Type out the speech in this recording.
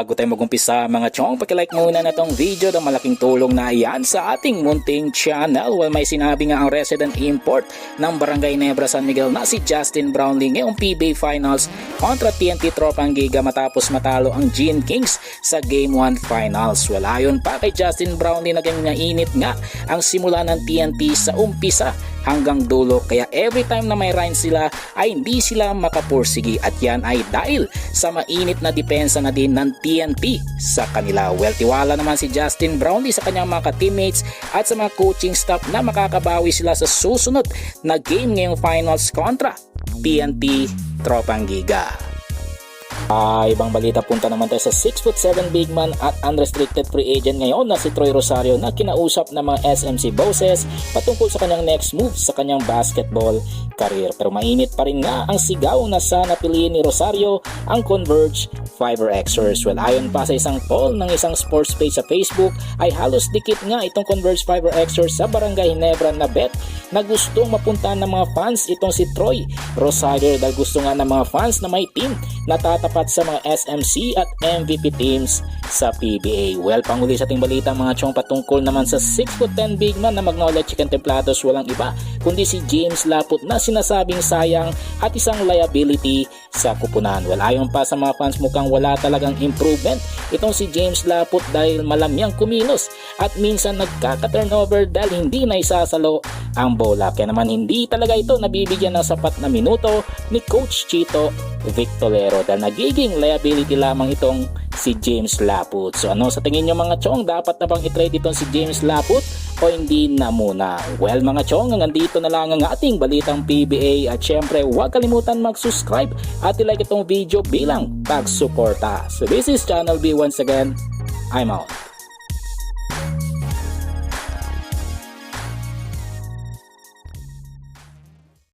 bago tayo mag-umpisa mga chong, pakilike muna na tong video na malaking tulong na yan sa ating munting channel. Well, may sinabi nga ang resident import ng Barangay Nebra San Miguel na si Justin Brownlee ngayong PBA Finals kontra TNT Tropang Giga matapos matalo ang Gene Kings sa Game 1 Finals. Well, ayon pa kay Justin Brownlee, naging nainit nga ang simula ng TNT sa umpisa hanggang dulo, kaya every time na may run sila ay hindi sila makapursigi, at yan ay dahil sa mainit na depensa na din ng TNT sa kanila. Well, tiwala naman si Justin Brownlee sa kanyang mga teammates at sa mga coaching staff na makakabawi sila sa susunod na game ngayong finals kontra TNT Tropang Giga. Ibang balita, punta naman tayo sa 6'7" big man at unrestricted free agent ngayon na si Troy Rosario na kinausap ng mga SMC bosses patungkol sa kanyang next move sa kanyang basketball career. Pero mainit pa rin nga ang sigaw na sana piliin ni Rosario ang Converge Fiber Xers. Well, ayon pa sa isang poll ng isang sports page sa Facebook ay halos dikit nga itong Converge Fiber Xers sa Barangay Nebra na bet na gustong mapuntahan ng mga fans itong si Troy Rosario, dahil gusto nga ng mga fans na may team na tatapat sa mga SMC at MVP teams sa PBA. Well, panghuli sa ating balita mga chong, patungkol naman sa 6'10" big man na Magnolia Chicken Templados, walang iba kundi si James Laput na sinasabing sayang at isang liability sa kupunan. Well, ayon pa sa mga fans, mukhang wala talagang improvement itong si James Laput dahil malamyang kumilos at minsan nagkaka-turnover dahil hindi na isasalo ang bola. Kaya naman hindi talaga ito nabibigyan ng sapat na minuto ni Coach Chito Victorero dahil nagiging liability lamang itong si James Laput. So ano sa tingin nyo mga chong, dapat na bang i-trade itong si James Laput o hindi na muna? Well mga chong, hanggang dito na lang ang ating balitang PBA, at syempre huwag kalimutan mag-subscribe at i-like itong video bilang pagsuporta. So this is Channel B once again, I'm out.